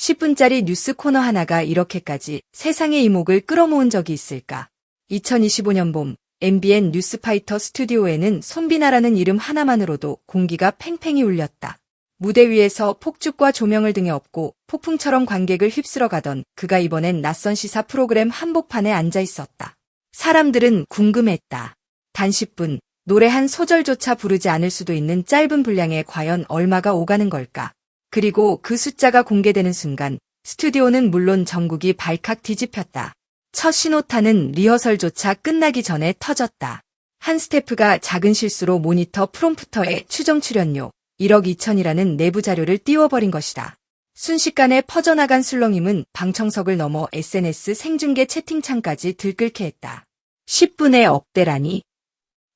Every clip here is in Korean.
10분짜리 뉴스 코너 하나가 이렇게까지 세상의 이목을 끌어모은 적이 있을까? 2025년 봄 MBN 뉴스파이터 스튜디오에는 손비나라는 이름 하나만으로도 공기가 팽팽히 울렸다. 무대 위에서 폭죽과 조명을 등에 업고 폭풍처럼 관객을 휩쓸어 가던 그가 이번엔 낯선 시사 프로그램 한복판에 앉아 있었다. 사람들은 궁금했다. 단 10분, 노래 한 소절조차 부르지 않을 수도 있는 짧은 분량에 과연 얼마가 오가는 걸까? 그리고 그 숫자가 공개되는 순간 스튜디오는 물론 전국이 발칵 뒤집혔다. 첫 신호탄은 리허설조차 끝나기 전에 터졌다. 한 스태프가 작은 실수로 모니터 프롬프터에 추정 출연료 1억 2천이라는 내부 자료를 띄워버린 것이다. 순식간에 퍼져나간 술렁임은 방청석을 넘어 SNS 생중계 채팅창까지 들끓게 했다. 10분의 억대라니.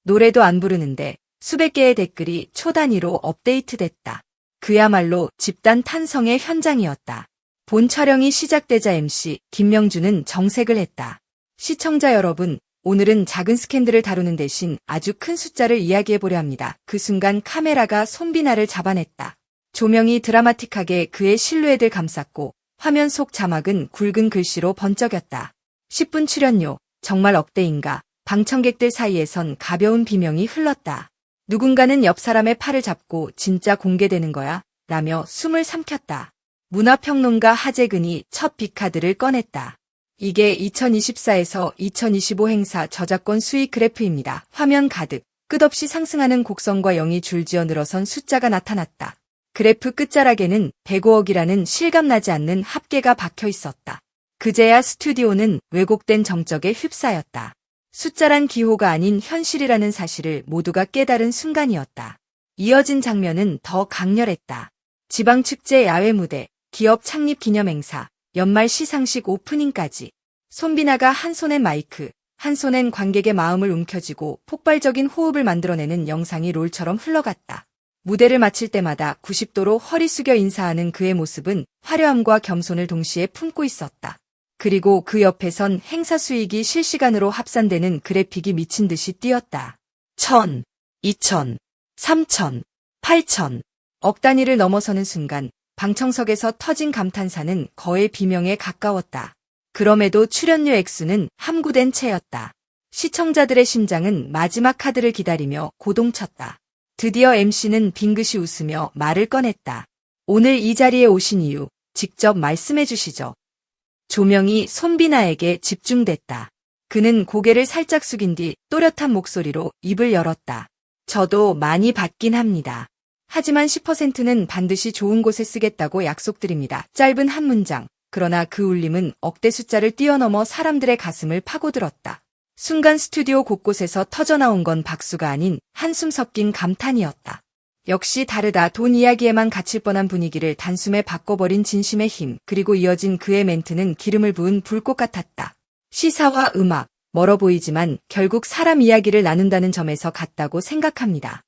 노래도 안 부르는데 수백 개의 댓글이 초 단위로 업데이트됐다. 그야말로 집단 탄성의 현장이었다. 본 촬영이 시작되자 MC 김명준은 정색을 했다. 시청자 여러분, 오늘은 작은 스캔들을 다루는 대신 아주 큰 숫자를 이야기해보려 합니다. 그 순간 카메라가 손비나를 잡아냈다. 조명이 드라마틱하게 그의 실루엣을 감쌌고 화면 속 자막은 굵은 글씨로 번쩍였다. 10분 출연료, 정말 억대인가? 방청객들 사이에선 가벼운 비명이 흘렀다. 누군가는 옆 사람의 팔을 잡고 진짜 공개되는 거야? 라며 숨을 삼켰다. 문화평론가 하재근이 첫 빅카드를 꺼냈다. 이게 2024에서 2025 행사 저작권 수익 그래프입니다. 화면 가득, 끝없이 상승하는 곡선과 0이 줄지어 늘어선 숫자가 나타났다. 그래프 끝자락에는 105억이라는 실감나지 않는 합계가 박혀 있었다. 그제야 스튜디오는 왜곡된 정적에 휩싸였다. 숫자란 기호가 아닌 현실이라는 사실을 모두가 깨달은 순간이었다. 이어진 장면은 더 강렬했다. 지방축제 야외 무대, 기업 창립 기념 행사, 연말 시상식 오프닝까지. 손비나가 한 손엔 마이크, 한 손엔 관객의 마음을 움켜쥐고 폭발적인 호흡을 만들어내는 영상이 롤처럼 흘러갔다. 무대를 마칠 때마다 90도로 허리 숙여 인사하는 그의 모습은 화려함과 겸손을 동시에 품고 있었다. 그리고 그 옆에선 행사 수익이 실시간으로 합산되는 그래픽이 미친 듯이 뛰었다. 1000, 2000, 3000, 8000. 억 단위를 넘어서는 순간 방청석에서 터진 감탄사는 거의 비명에 가까웠다. 그럼에도 출연료 액수는 함구된 채였다. 시청자들의 심장은 마지막 카드를 기다리며 고동쳤다. 드디어 MC는 빙긋이 웃으며 말을 꺼냈다. 오늘 이 자리에 오신 이유 직접 말씀해 주시죠. 조명이 손비나에게 집중됐다. 그는 고개를 살짝 숙인 뒤 또렷한 목소리로 입을 열었다. 저도 많이 받긴 합니다. 하지만 10%는 반드시 좋은 곳에 쓰겠다고 약속드립니다. 짧은 한 문장. 그러나 그 울림은 억대 숫자를 뛰어넘어 사람들의 가슴을 파고들었다. 순간 스튜디오 곳곳에서 터져나온 건 박수가 아닌 한숨 섞인 감탄이었다. 역시 다르다. 돈 이야기에만 갇힐 뻔한 분위기를 단숨에 바꿔버린 진심의 힘, 그리고 이어진 그의 멘트는 기름을 부은 불꽃 같았다. 시사와 음악, 멀어 보이지만 결국 사람 이야기를 나눈다는 점에서 같다고 생각합니다.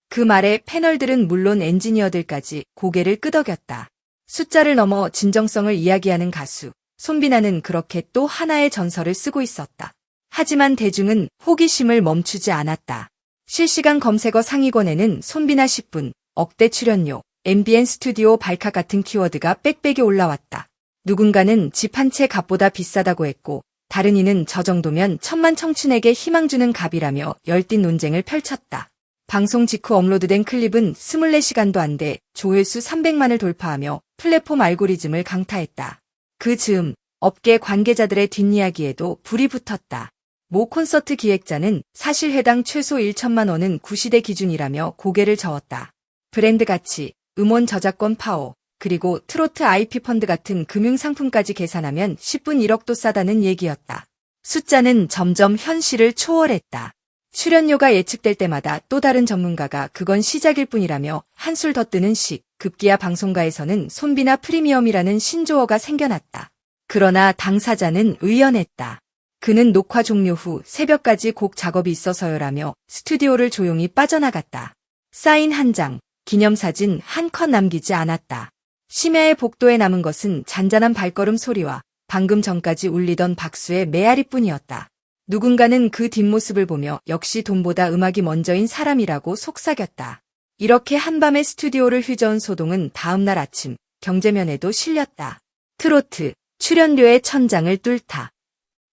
그 말에 패널들은 물론 엔지니어들까지 고개를 끄덕였다. 숫자를 넘어 진정성을 이야기하는 가수, 손비나는 그렇게 또 하나의 전설을 쓰고 있었다. 하지만 대중은 호기심을 멈추지 않았다. 실시간 검색어 상위권에는 손비나 10분, 억대 출연료, MBN 스튜디오 발칵 같은 키워드가 빽빽이 올라왔다. 누군가는 집 한 채 값보다 비싸다고 했고, 다른 이는 저 정도면 천만 청춘에게 희망 주는 값이라며 열띤 논쟁을 펼쳤다. 방송 직후 업로드된 클립은 24시간도 안 돼 조회수 300만을 돌파하며 플랫폼 알고리즘을 강타했다. 그 즈음 업계 관계자들의 뒷이야기에도 불이 붙었다. 모 콘서트 기획자는 사실 해당 최소 1천만 원은 구시대 기준이라며 고개를 저었다. 브랜드 가치, 음원 저작권 파워, 그리고 트로트 IP 펀드 같은 금융상품까지 계산하면 10분 1억도 싸다는 얘기였다. 숫자는 점점 현실을 초월했다. 출연료가 예측될 때마다 또 다른 전문가가 그건 시작일 뿐이라며 한술 더 뜨는 식, 급기야 방송가에서는 손비나 프리미엄이라는 신조어가 생겨났다. 그러나 당사자는 의연했다. 그는 녹화 종료 후 새벽까지 곡 작업이 있어서요라며 스튜디오를 조용히 빠져나갔다. 사인 한 장, 기념사진 한 컷 남기지 않았다. 심야의 복도에 남은 것은 잔잔한 발걸음 소리와 방금 전까지 울리던 박수의 메아리뿐이었다. 누군가는 그 뒷모습을 보며 역시 돈보다 음악이 먼저인 사람이라고 속삭였다. 이렇게 한밤에 스튜디오를 휘저은 소동은 다음날 아침 경제면에도 실렸다. 트로트, 출연료의 천장을 뚫다.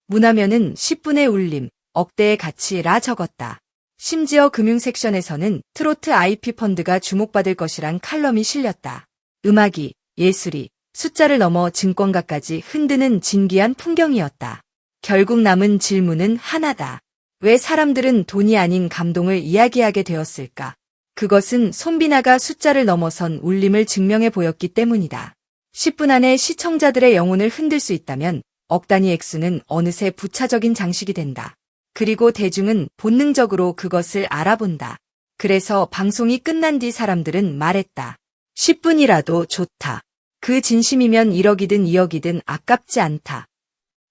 문화면은 10분의 울림, 억대의 가치라 적었다. 심지어 금융 섹션에서는 트로트 IP 펀드가 주목받을 것이란 칼럼이 실렸다. 음악이, 예술이, 숫자를 넘어 증권가까지 흔드는 진귀한 풍경이었다. 결국 남은 질문은 하나다. 왜 사람들은 돈이 아닌 감동을 이야기하게 되었을까? 그것은 손비나가 숫자를 넘어선 울림을 증명해 보였기 때문이다. 10분 안에 시청자들의 영혼을 흔들 수 있다면 억 단위 액수는 어느새 부차적인 장식이 된다. 그리고 대중은 본능적으로 그것을 알아본다. 그래서 방송이 끝난 뒤 사람들은 말했다. 10분이라도 좋다. 그 진심이면 1억이든 2억이든 아깝지 않다.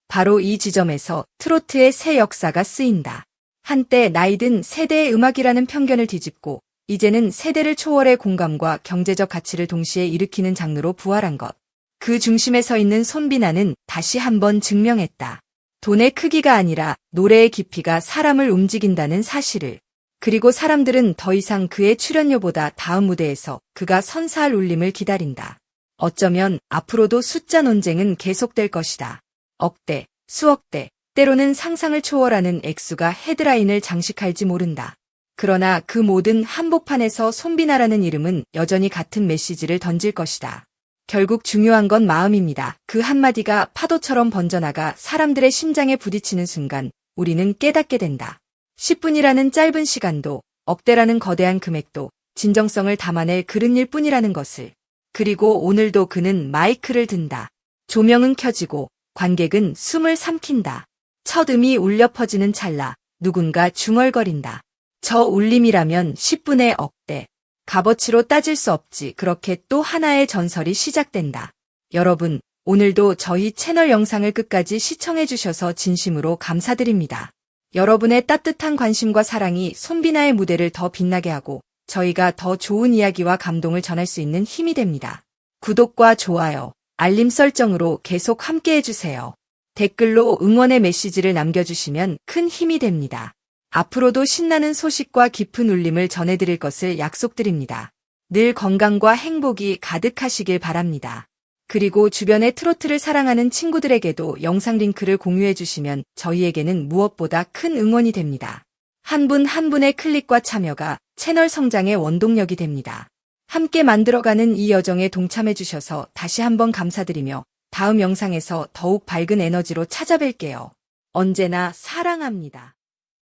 바로 이 지점에서 트로트의 새 역사가 쓰인다. 한때 나이든 세대의 음악이라는 편견을 뒤집고 이제는 세대를 초월해 공감과 경제적 가치를 동시에 일으키는 장르로 부활한 것. 그 중심에 서 있는 손비나는 다시 한번 증명했다. 돈의 크기가 아니라 노래의 깊이가 사람을 움직인다는 사실을. 그리고 사람들은 더 이상 그의 출연료보다 다음 무대에서 그가 선사할 울림을 기다린다. 어쩌면 앞으로도 숫자 논쟁은 계속될 것이다. 억대, 수억대, 때로는 상상을 초월하는 액수가 헤드라인을 장식할지 모른다. 그러나 그 모든 한복판에서 손비나라는 이름은 여전히 같은 메시지를 던질 것이다. 결국 중요한 건 마음입니다. 그 한마디가 파도처럼 번져나가 사람들의 심장에 부딪히는 순간 우리는 깨닫게 된다. 10분이라는 짧은 시간도, 억대라는 거대한 금액도 진정성을 담아낼 그릇일 뿐이라는 것을. 그리고 오늘도 그는 마이크를 든다. 조명은 켜지고 관객은 숨을 삼킨다. 첫 음이 울려 퍼지는 찰나 누군가 중얼거린다. 저 울림이라면 10분의 억대. 값어치로 따질 수 없지. 그렇게 또 하나의 전설이 시작된다. 여러분, 오늘도 저희 채널 영상을 끝까지 시청해주셔서 진심으로 감사드립니다. 여러분의 따뜻한 관심과 사랑이 손비나의 무대를 더 빛나게 하고 저희가 더 좋은 이야기와 감동을 전할 수 있는 힘이 됩니다. 구독과 좋아요, 알림 설정으로 계속 함께해주세요. 댓글로 응원의 메시지를 남겨주시면 큰 힘이 됩니다. 앞으로도 신나는 소식과 깊은 울림을 전해드릴 것을 약속드립니다. 늘 건강과 행복이 가득하시길 바랍니다. 그리고 주변의 트로트를 사랑하는 친구들에게도 영상 링크를 공유해주시면 저희에게는 무엇보다 큰 응원이 됩니다. 한 분 한 분의 클릭과 참여가 채널 성장의 원동력이 됩니다. 함께 만들어가는 이 여정에 동참해주셔서 다시 한번 감사드리며 다음 영상에서 더욱 밝은 에너지로 찾아뵐게요. 언제나 사랑합니다.